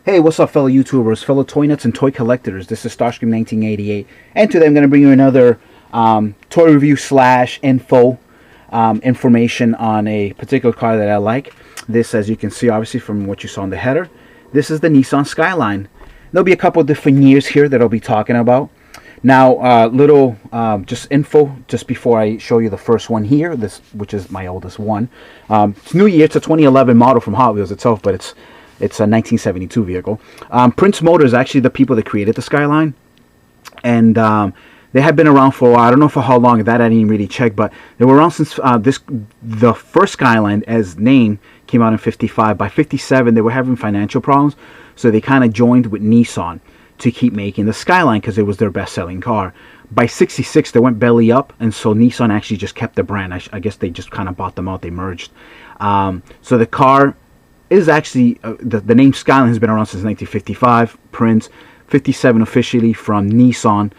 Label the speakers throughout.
Speaker 1: Hey, what's up, fellow YouTubers, fellow toy nuts and toy collectors? This is Starscream 1988, and today I'm going to bring you another toy review slash info information on a particular car that I like. This, as you can see, obviously from what you saw in the header, this is the Nissan Skyline. There'll be a couple of different years here that I'll be talking about. Now, little just info just before I show you the first one here, this which is my oldest one. It's new year. It's a 2011 model from Hot Wheels itself, but it's a 1972 vehicle. Prince Motors is actually the people that created the Skyline, and they have been around for a while. I don't know for how long, that I didn't really check, but they were around since the first Skyline as name came out in 55. By 57 they were having financial problems, so they kind of joined with Nissan to keep making the Skyline because it was their best-selling car. By 66 they went belly up, and so Nissan actually just kept the brand. I guess they just kind of bought them out. They merged. So the car is actually the name Skyline has been around since 1955. Prince, 57 officially from Nissan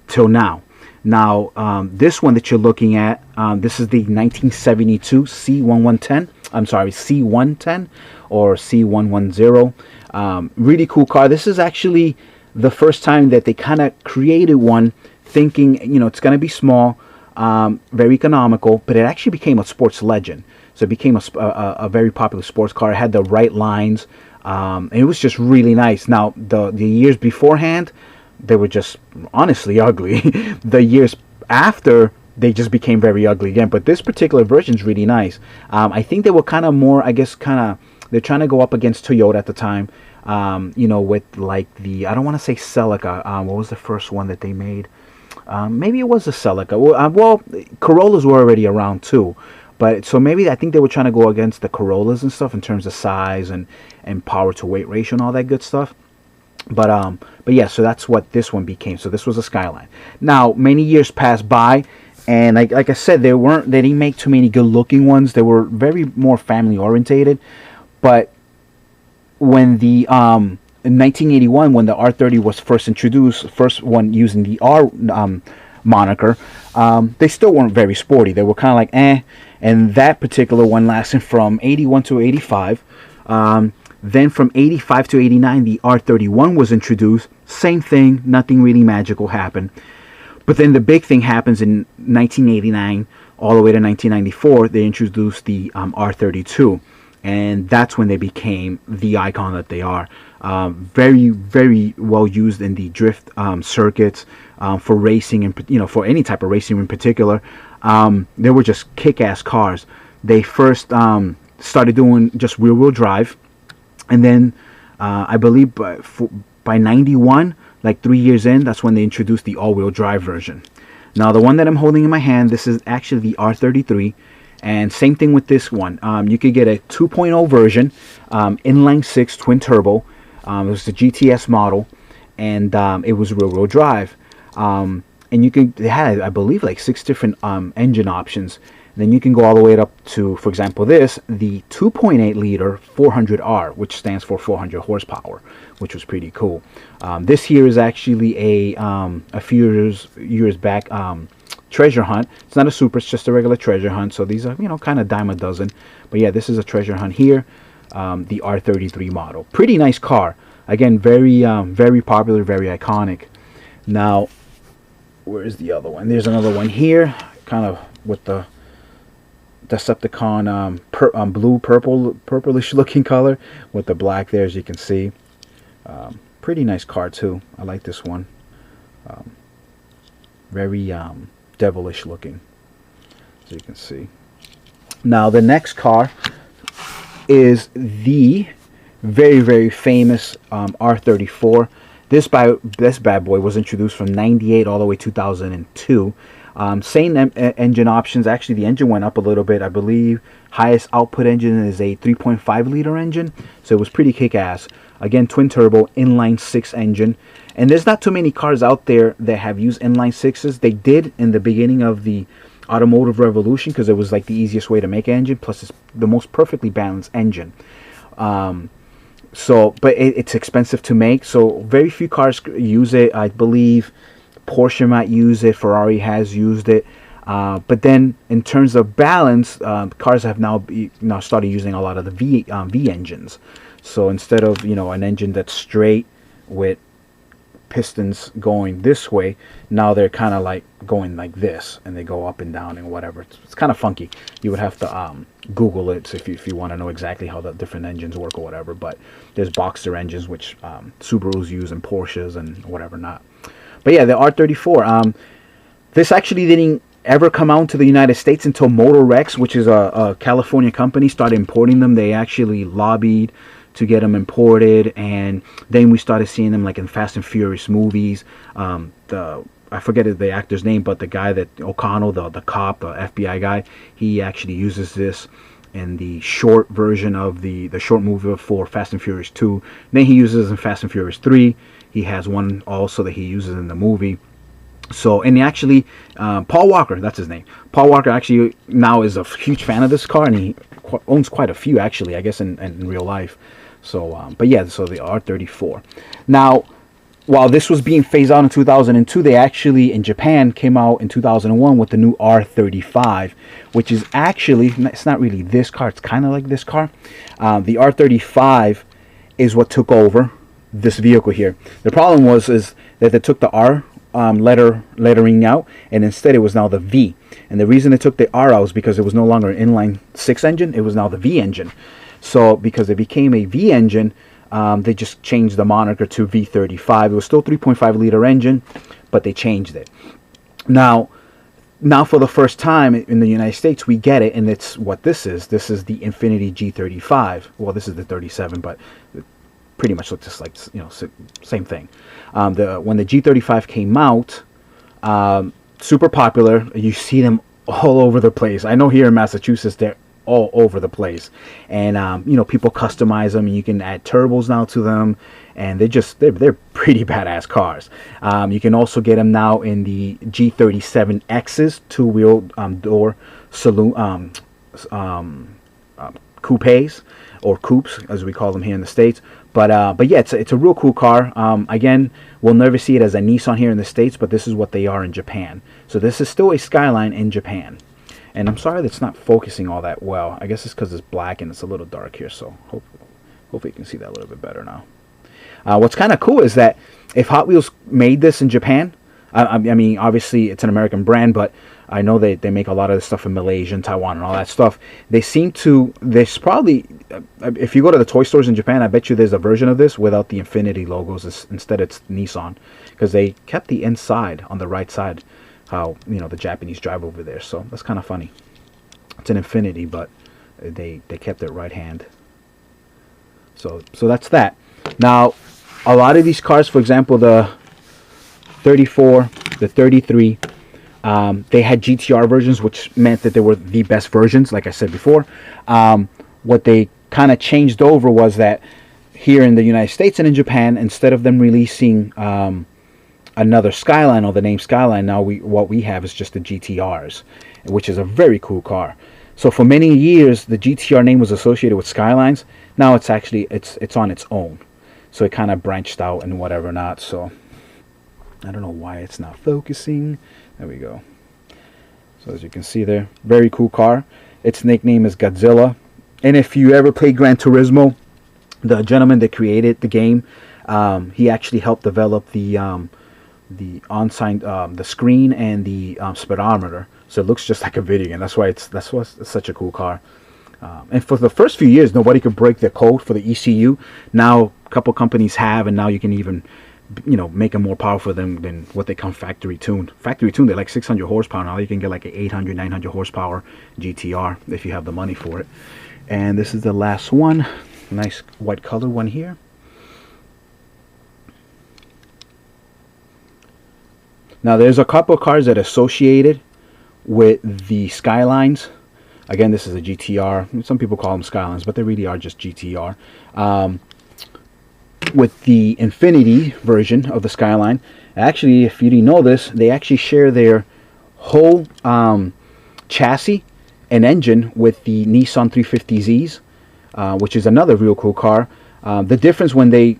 Speaker 1: till now. Now this one that you're looking at, this is the 1972 C1110. I'm sorry, C110 or C110. Really cool car. This is actually the first time that they kind of created one thinking, you know, it's going to be small, very economical, but it actually became a sports legend. So it became a very popular sports car. It had the right lines. And it was just really nice. Now, the years beforehand, they were just honestly ugly. The years after, they just became very ugly again. But this particular version is really nice. I think they were kind of more, I guess, they're trying to go up against Toyota at the time. You know, with like the, I don't want to say Celica. What was the first one that they made? Maybe it was a Celica. Well, Corollas were already around too. But so maybe I think they were trying to go against the Corollas and stuff in terms of size and power to weight ratio and all that good stuff. But yeah, so that's what this one became. So this was a Skyline. Now many years passed by, and like I said, they didn't make too many good looking ones. They were very more family orientated. But when the in 1981, when the R30 was first introduced, first one using the R moniker, they still weren't very sporty. They were kind of like eh. And that particular one lasted from 81 to 85. Then from 85 to 89, the R31 was introduced. Same thing, nothing really magical happened. But then the big thing happens in 1989 all the way to 1994. They introduced the R32. And that's when they became the icon that they are. Very, very well used in the drift circuits, for racing, and you know, for any type of racing in particular. They were just kick-ass cars. They first started doing just rear-wheel drive, and then I believe by 91, like 3 years in, that's when they introduced the all-wheel drive version. Now the one that I'm holding in my hand, this is actually the R33. And same thing with this one. You could get a 2.0 version, inline 6 twin turbo. It was the GTS model, and it was rear-wheel drive. And they had, I believe, like 6 different engine options. And then you can go all the way up to, for example, the 2.8 liter 400R, which stands for 400 horsepower, which was pretty cool. This here is actually a few years back. Treasure hunt. It's not a super, it's just a regular treasure hunt. So these are, you know, kind of dime a dozen. But yeah, this is a treasure hunt here. The R33 model. Pretty nice car. Again, very very popular, very iconic. Now, where's the other one? There's another one here, kind of with the Decepticon blue, purplish looking color with the black there, as you can see. Pretty nice car too. I like this one. Very devilish looking, as you can see. Now the next car is the very, very famous R34. This bad boy was introduced from 98 all the way 2002. Same engine options. Actually, the engine went up a little bit. I believe highest output engine is a 3.5 liter engine, so it was pretty kick-ass. Again, twin turbo, inline 6 engine. And there's not too many cars out there that have used inline 6s. They did in the beginning of the automotive revolution because it was like the easiest way to make an engine. Plus, it's the most perfectly balanced engine. But it's expensive to make. So very few cars use it. I believe Porsche might use it. Ferrari has used it. But then in terms of balance, cars have now started using a lot of the V engines. So instead of an engine that's straight with pistons going this way, now they're kind of like going like this, and they go up and down and whatever. It's kind of funky. You would have to Google it if you want to know exactly how the different engines work or whatever. But there's Boxster engines, which Subarus use, and Porsches and whatever not. But yeah, the R34. This actually didn't ever come out to the United States until Motor Rex, which is a California company, started importing them. They actually lobbied to get them imported, and then we started seeing them like in Fast and Furious movies. I forget the actor's name, but the guy that O'Connell, the cop, the FBI guy, he actually uses this in the short version of the short movie for Fast and Furious 2. Then he uses it in Fast and Furious 3. He has one also that he uses in the movie. So, and he actually, Paul Walker, that's his name. Paul Walker actually now is a huge fan of this car, and he owns quite a few actually, I guess, in real life. So, but yeah, so the R34. Now, while this was being phased out in 2002, they actually, in Japan, came out in 2001 with the new R35, which is actually, it's not really this car, it's kind of like this car. The R35 is what took over this vehicle here. The problem is that they took the R lettering out, and instead it was now the V. And the reason they took the R out was because it was no longer an inline six engine, it was now the V engine. So because it became a V engine, they just changed the moniker to V35. It was still 3.5 liter engine, but they changed it. Now for the first time in the United States, we get it, and it's what this is. This is the Infiniti G35. Well, this is the 37, but it pretty much looks just like, same thing. When the G35 came out, super popular. You see them all over the place. I know here in Massachusetts they're all over the place, and people customize them, and you can add turbos now to them, and they're pretty badass cars. You can also get them now in the G37X's, two-wheel door saloon coupes, or coupes as we call them here in the States. But yeah, it's a real cool car. Again, we'll never see it as a Nissan here in the States, but this is what they are in Japan. So this is still a Skyline in Japan. And I'm sorry that's not focusing all that well. I guess it's because it's black and it's a little dark here, so hopefully you can see that a little bit better now. What's kind of cool is that if Hot Wheels made this in Japan, I mean, obviously it's an American brand, but I know they make a lot of this stuff in Malaysia and Taiwan and all that stuff. There's probably, if you go to the toy stores in Japan, I bet you there's a version of this without the Infiniti logos. Instead it's Nissan, because they kept the inside on the right side, how the Japanese drive over there. So that's kind of funny. It's an Infiniti, but they kept it right hand. So that's that. Now, a lot of these cars, for example, the 34, the 33, they had GTR versions, which meant that they were the best versions, like I said before. What they kind of changed over was that here in the United States and in Japan, instead of them releasing another Skyline or the name Skyline, now what we have is just the GTRs, which is a very cool car. So for many years the GTR name was associated with Skylines. Now it's actually it's on its own, so it kind of branched out and whatever not. So I don't know why it's not focusing. There we go. So as you can see there, very cool car. Its nickname is Godzilla. And if you ever play Gran Turismo, the gentleman that created the game, he actually helped develop the the screen and the speedometer, so it looks just like a video game. That's why it's such a cool car. And for the first few years, nobody could break the code for the ECU. Now a couple companies have, and now you can even make them more powerful than what they come factory tuned. Factory tuned, they're like 600 horsepower. Now you can get like an 800, 900 horsepower GTR if you have the money for it. And this is the last one. Nice white color one here. Now there's a couple of cars that are associated with the Skylines. Again, this is a GTR. Some people call them Skylines, but they really are just GTR. With the Infiniti version of the Skyline, actually, if you didn't know this, they actually share their whole chassis and engine with the Nissan 350Zs, which is another real cool car. The difference when they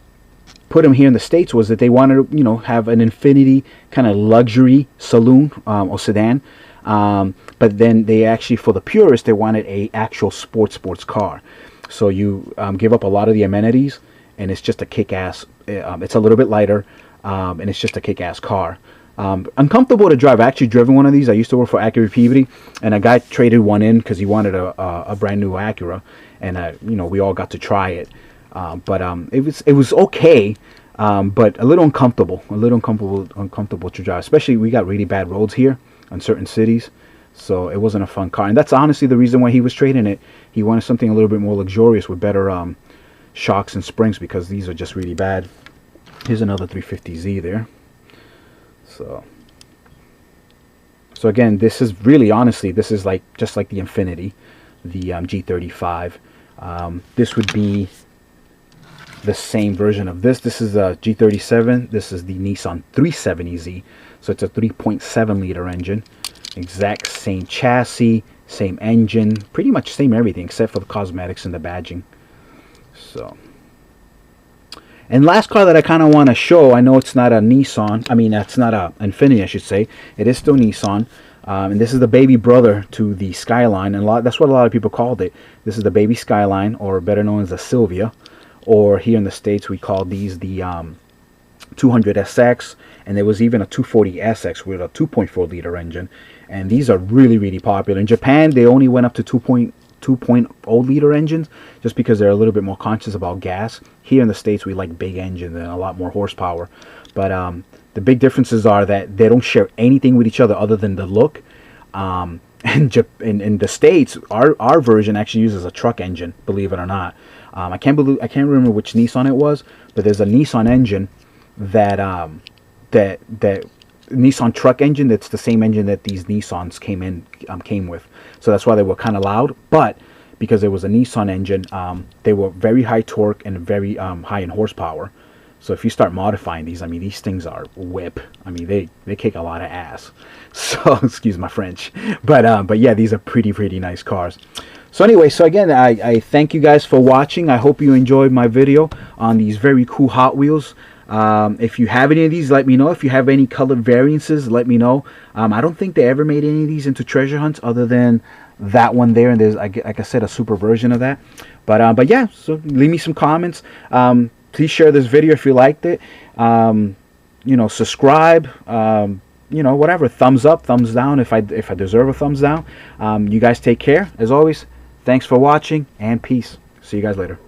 Speaker 1: put them here in the States was that they wanted to, have an Infiniti kind of luxury saloon or sedan. But then they actually, for the purists, they wanted a actual sports car. So you give up a lot of the amenities, and it's just a kick-ass. It's a little bit lighter, and it's just a kick-ass car. Uncomfortable to drive. I actually driven one of these. I used to work for Acura Peabody, and a guy traded one in because he wanted a brand new Acura, and you know, we all got to try it. But it was okay, but a little uncomfortable to drive. Especially we got really bad roads here in certain cities, so it wasn't a fun car. And that's honestly the reason why he was trading it. He wanted something a little bit more luxurious with better shocks and springs, because these are just really bad. Here's another 350Z there. So again, this is really, honestly, this is like just like the Infiniti, the G35. This would be the same version of this. This is a G37. This is the Nissan 370Z. So it's a 3.7 liter engine. Exact same chassis, same engine, pretty much same everything except for the cosmetics and the badging. So. And last car that I kind of want to show, I know it's not a Nissan, I mean, it's not a Infiniti, I should say. It is still Nissan. And this is the baby brother to the Skyline, and that's what a lot of people called it. This is the baby Skyline, or better known as the Sylvia. Or here in the States, we call these the 200SX, and there was even a 240SX with a 2.4 liter engine. And these are really, really popular. In Japan, they only went up to 2.0 liter engines just because they're a little bit more conscious about gas. Here in the States, we like big engines and a lot more horsepower. But the big differences are that they don't share anything with each other other than the look. And in the States, our version actually uses a truck engine, believe it or not. I can't remember which Nissan it was, but there's a Nissan engine that Nissan truck engine that's the same engine that these Nissans came with. So that's why they were kind of loud. But because it was a Nissan engine, they were very high torque and very high in horsepower. So if you start modifying these, I mean, these things are whip. I mean, they kick a lot of ass. So excuse my French, but yeah, these are pretty nice cars. So anyway, so again, I thank you guys for watching. I hope you enjoyed my video on these very cool Hot Wheels. If you have any of these, let me know. If you have any color variances, let me know. I don't think they ever made any of these into treasure hunts other than that one there, and there's, like I said, a super version of that. But yeah, so leave me some comments. Please share this video if you liked it. You know, subscribe. You know, whatever. Thumbs up, thumbs down if I deserve a thumbs down. You guys take care. As always, thanks for watching, and peace. See you guys later.